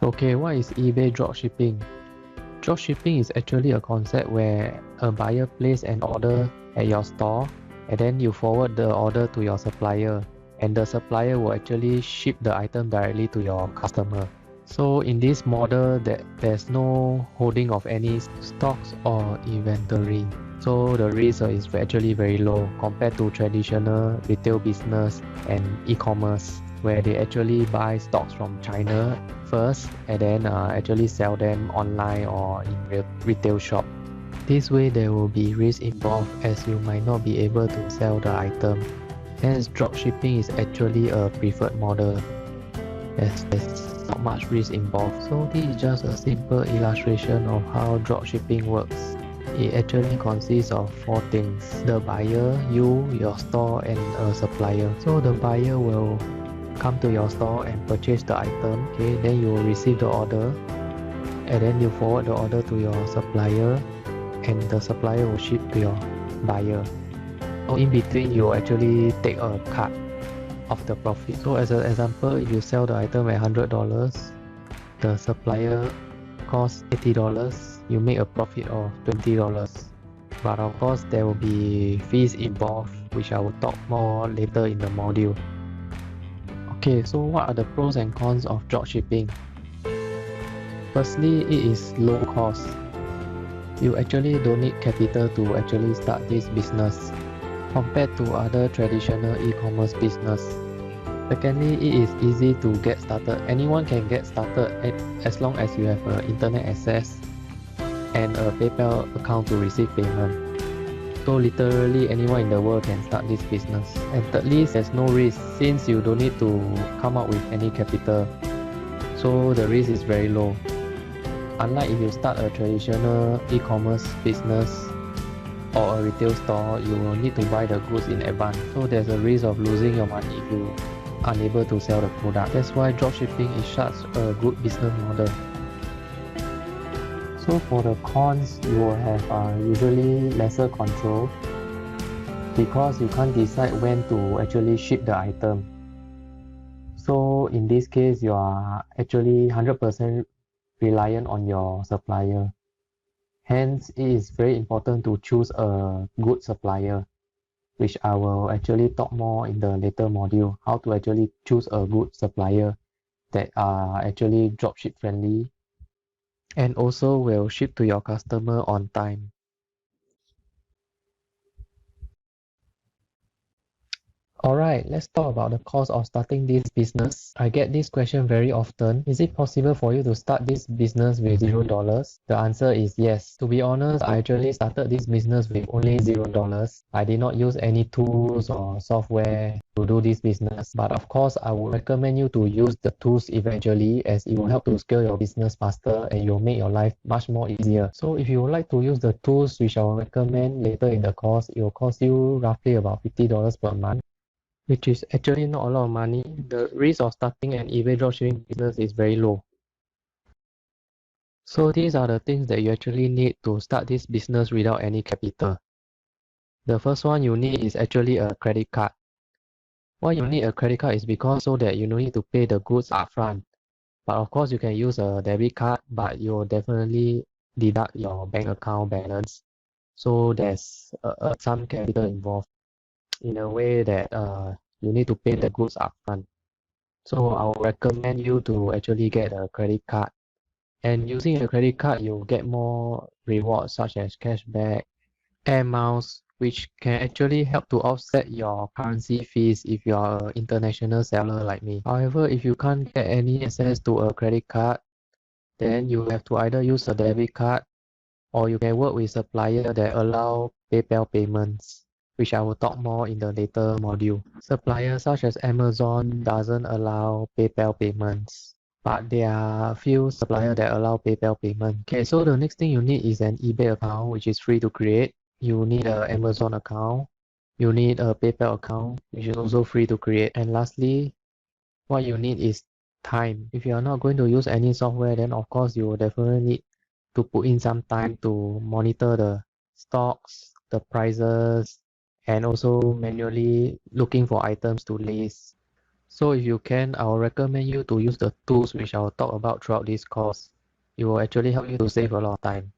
Okay, what is eBay dropshipping? Dropshipping is actually a concept where a buyer places an order at your store and then you forward the order to your supplier, and the supplier will actually ship the item directly to your customer. So in this model, there's no holding of any stocks or inventory. So the risk is actually very low compared to traditional retail business and e-commerce, where they actually buy stocks from China first and then actually sell them online or in retail shop. This way there will be risk involved as you might not be able to sell the item. Hence dropshipping is actually a preferred model as there's not much risk involved. So this is just a simple illustration of how dropshipping works. It actually consists of 4 things: the buyer, you, your store, and a supplier. So the buyer will come to your store and purchase the item, okay, then you will receive the order and then you forward the order to your supplier and the supplier will ship to your buyer. So in between you will actually take a cut of the profit. So as an example, if you sell the item at $100, the supplier costs $80, you make a profit of $20. But of course there will be fees involved, which I will talk more later in the module. Okay, so what are the pros and cons of dropshipping? Firstly, it is low cost. You actually don't need capital to actually start this business compared to other traditional e-commerce business. Secondly, it is easy to get started. Anyone can get started as long as you have internet access and a PayPal account to receive payment. So literally anyone in the world can start this business. And thirdly, there's no risk since you don't need to come up with any capital. So the risk is very low. Unlike if you start a traditional e-commerce business or a retail store, you will need to buy the goods in advance. So there's a risk of losing your money if you are unable to sell the product. That's why dropshipping is such a good business model. So for the cons, you will have usually lesser control because you can't decide when to actually ship the item. So in this case, you are actually 100% reliant on your supplier. Hence, it is very important to choose a good supplier, which I will actually talk more in the later module, how to actually choose a good supplier that are actually dropship friendly and also will ship to your customer on time. Alright, let's talk about the cost of starting this business. I get this question very often. Is it possible for you to start this business with $0? The answer is yes. To be honest, I actually started this business with only $0. I did not use any tools or software to do this business. But of course, I would recommend you to use the tools eventually as it will help to scale your business faster and it will make your life much more easier. So if you would like to use the tools which I will recommend later in the course, it will cost you roughly about $50 per month, which is actually not a lot of money. The risk of starting an eBay dropshipping business is very low. So these are the things that you actually need to start this business without any capital. The first one you need is actually a credit card. Why you need a credit card is because so that you don't need to pay the goods upfront. But of course you can use a debit card, but you will definitely deduct your bank account balance. So there's some capital involved in a way that you need to pay the goods upfront. So I would recommend you to actually get a credit card. And using a credit card, you'll get more rewards such as cashback, air miles, which can actually help to offset your currency fees if you are an international seller like me. However, if you can't get any access to a credit card, then you have to either use a debit card or you can work with supplier that allow PayPal payments, which I will talk more in the later module. Suppliers such as Amazon doesn't allow PayPal payments, but there are a few suppliers that allow PayPal payment. Okay, so the next thing you need is an eBay account, which is free to create. You need an Amazon account. You need a PayPal account, which is also free to create. And lastly, what you need is time. If you are not going to use any software, then of course you will definitely need to put in some time to monitor the stocks, the prices, and also manually looking for items to list. So if you can, I will recommend you to use the tools which I will talk about throughout this course. It will actually help you to save a lot of time.